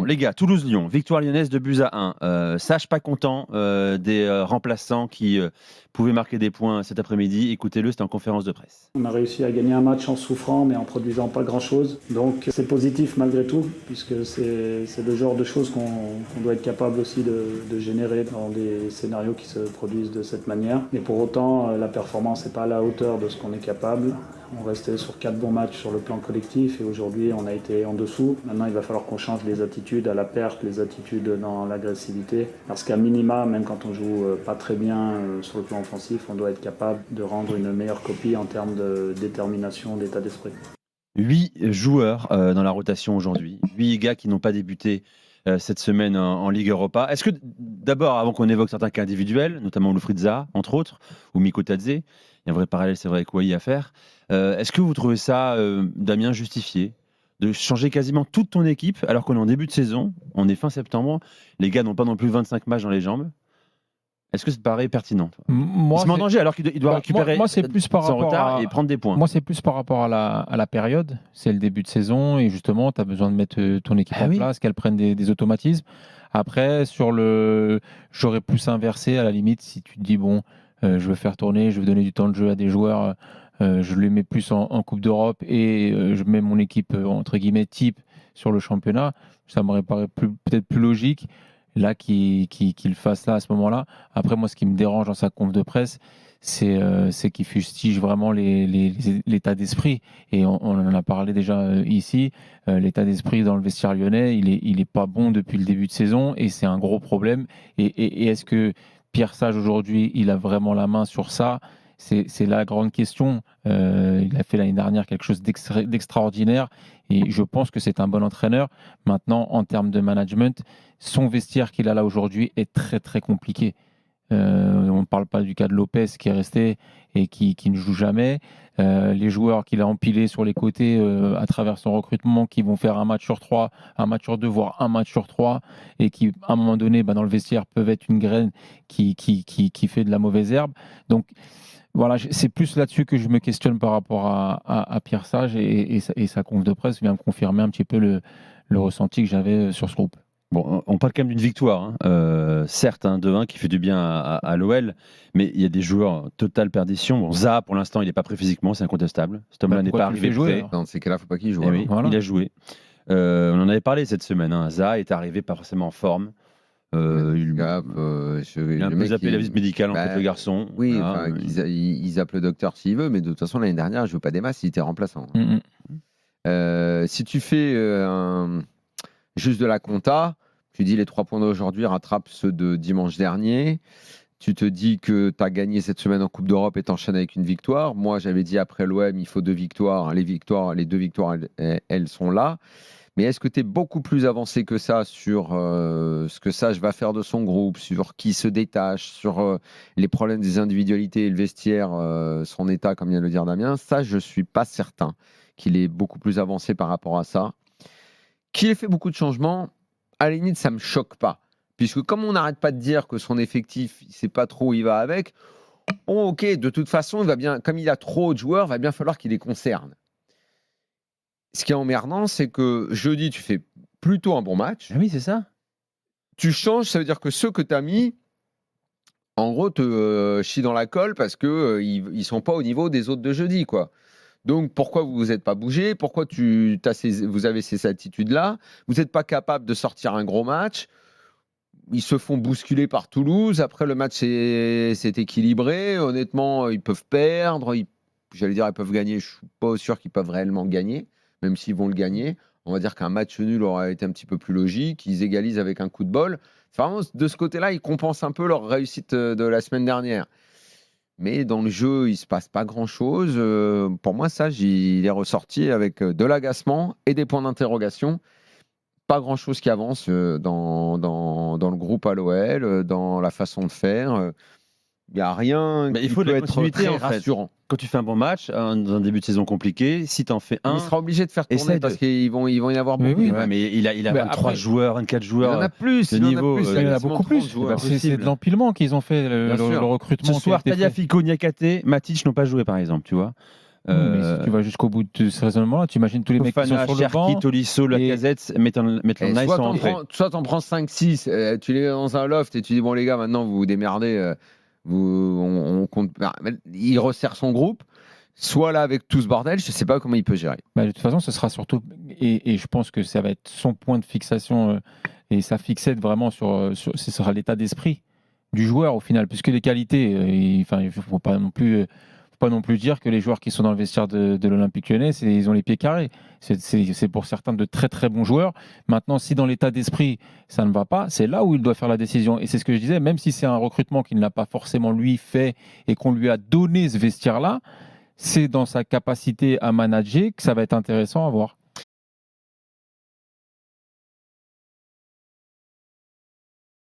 les gars, Toulouse-Lyon, victoire lyonnaise 2-1. Sage pas content des remplaçants qui pouvaient marquer des points cet après-midi. Écoutez-le, c'était en conférence de presse. On a réussi à gagner un match en souffrant, mais en produisant pas grand-chose. Donc c'est positif malgré tout, puisque c'est le genre de choses qu'on doit être capable aussi de générer dans des scénarios qui se produisent de cette manière. Mais pour autant, la performance n'est pas à la hauteur de ce qu'on est capable. On restait sur 4 bons matchs sur le plan collectif et aujourd'hui on a été en dessous. Maintenant il va falloir qu'on change les attitudes à la perte, les attitudes dans l'agressivité. Parce qu'à minima, même quand on joue pas très bien sur le plan offensif, on doit être capable de rendre une meilleure copie en termes de détermination, d'état d'esprit. 8 joueurs dans la rotation aujourd'hui. 8 gars qui n'ont pas débuté cette semaine en Ligue Europa. Est-ce que d'abord, avant qu'on évoque certains cas individuels, notamment Wilfried Zaha, entre autres, ou Miko Tadze, il y a un vrai parallèle, c'est vrai, avec Wai à faire. Est-ce que vous trouvez ça, Damien, justifié de changer quasiment toute ton équipe alors qu'on est en début de saison, on est fin septembre, les gars n'ont pas non plus 25 matchs dans les jambes? Est-ce que ça te paraît pertinent, toi? Il se met en danger alors qu'il doit récupérer c'est plus par son rapport retard et prendre des points. Moi, c'est plus par rapport à la période. C'est le début de saison et justement, tu as besoin de mettre ton équipe en place, qu'elle prenne des automatismes. Après, j'aurais plus inversé à la limite si tu te dis, bon, je veux faire tourner, je veux donner du temps de jeu à des joueurs, je les mets plus en Coupe d'Europe et je mets mon équipe, entre guillemets, type sur le championnat. Ça m'aurait paru peut-être plus logique là qu'il fasse là à ce moment-là. Après, moi, ce qui me dérange dans sa conf de presse, c'est qu'il fustige vraiment l'état d'esprit. Et on en a parlé déjà ici. L'état d'esprit dans le vestiaire lyonnais, il est pas bon depuis le début de saison et c'est un gros problème. Et est-ce que Pierre Sage, aujourd'hui, il a vraiment la main sur ça? C'est la grande question. Il a fait l'année dernière quelque chose d'extraordinaire et je pense que c'est un bon entraîneur. Maintenant, en termes de management, son vestiaire qu'il a là aujourd'hui est très très compliqué. On ne parle pas du cas de Lopez qui est resté et qui ne joue jamais. Les joueurs qu'il a empilés sur les côtés à travers son recrutement qui vont faire un match sur 3, un match sur 2, voire un match sur 3 et qui, à un moment donné, dans le vestiaire, peuvent être une graine qui fait de la mauvaise herbe. Donc, voilà, c'est plus là-dessus que je me questionne par rapport à Pierre Sage et sa conf de presse vient confirmer un petit peu le ressenti que j'avais sur ce groupe. Bon, on parle quand même d'une victoire, certes, 2-1 qui fait du bien à l'OL, mais il y a des joueurs totale perdition. Bon, Zaha, pour l'instant, il n'est pas prêt physiquement, c'est incontestable. Cet homme-là n'est pas arrivé prêt. Dans ces cas-là, il ne faut pas qu'il joue. Oui, voilà. Il a joué. On en avait parlé cette semaine. Zaha est arrivé pas forcément en forme. Il a un peu zappé la visite médicale en fait, le garçon. Oui, voilà, il zappe le docteur s'il veut, mais de toute façon, l'année dernière, je ne joue pas des masses, il était remplaçant. Si tu fais juste de la compta, tu dis les 3 points d'aujourd'hui rattrapent ceux de dimanche dernier. Tu te dis que tu as gagné cette semaine en Coupe d'Europe et t'enchaînes avec une victoire. Moi, j'avais dit après l'OM, il faut 2 victoires. Les 2 victoires, elles sont là. Mais est-ce que tu es beaucoup plus avancé que ça sur ce que Sage va faire de son groupe, sur qui se détache, sur les problèmes des individualités et le vestiaire, son état, comme vient de le dire Damien? Ça, je ne suis pas certain qu'il est beaucoup plus avancé par rapport à ça. Qu'il ait fait beaucoup de changements, à la limite, ça ne me choque pas. Puisque comme on n'arrête pas de dire que son effectif, il ne sait pas trop où il va avec, bon, ok, de toute façon, il va bien, comme il a trop de joueurs, il va bien falloir qu'il les concerne. Ce qui est emmerdant, c'est que jeudi, tu fais plutôt un bon match. Ah oui, c'est ça. Tu changes, ça veut dire que ceux que tu as mis, en gros, te chient dans la colle parce qu'ils ne sont pas au niveau des autres de jeudi, quoi. Donc, pourquoi vous vous êtes pas bougé? Pourquoi vous avez ces attitudes-là? Vous n'êtes pas capable de sortir un gros match? Ils se font bousculer par Toulouse. Après, le match s'est équilibré. Honnêtement, ils peuvent perdre. J'allais dire, ils peuvent gagner. Je ne suis pas sûr qu'ils peuvent réellement gagner, même s'ils vont le gagner. On va dire qu'un match nul aurait été un petit peu plus logique. Ils égalisent avec un coup de bol. Vraiment, de ce côté-là, ils compensent un peu leur réussite de la semaine dernière. Mais dans le jeu, il ne se passe pas grand-chose. Pour moi, Sage, il est ressorti avec de l'agacement et des points d'interrogation. Pas grand-chose qui avance dans le groupe à l'OL, dans la façon de faire. Il n'y a rien qui peut être très rassurant. Quand tu fais un bon match, dans un début de saison compliqué, si tu en fais un... Il sera obligé de faire tourner parce qu'il vont y avoir beaucoup. Oui, mais il a 23 joueurs, 24 joueurs. Il y en a plus. Il y en a beaucoup plus. C'est de l'empilement qu'ils ont fait, le recrutement. Ce soir, Tagliafico, Niakate, Matic n'ont pas joué, par exemple, tu vois. Mais si tu vas jusqu'au bout de ce raisonnement-là, tu imagines tous les mecs qui sont sur le banc. Tolisso, Lacazette, Maitland Nice sont entrés. Soit t'en prends 5-6, tu les mets dans un loft et tu dis bon les gars, maintenant vous vous démerdez, on compte. Il resserre son groupe. Soit là avec tout ce bordel, je sais pas comment il peut gérer. De toute façon, ce sera surtout, et je pense que ça va être son point de fixation et sa fixette vraiment ce sera l'état d'esprit du joueur au final, puisque les qualités, il ne faut pas non plus dire que les joueurs qui sont dans le vestiaire de l'Olympique Lyonnais, ils ont les pieds carrés. C'est pour certains de très très bons joueurs. Maintenant, si dans l'état d'esprit ça ne va pas, c'est là où il doit faire la décision. Et c'est ce que je disais, même si c'est un recrutement qu'il n'a pas forcément lui fait et qu'on lui a donné ce vestiaire-là, c'est dans sa capacité à manager que ça va être intéressant à voir.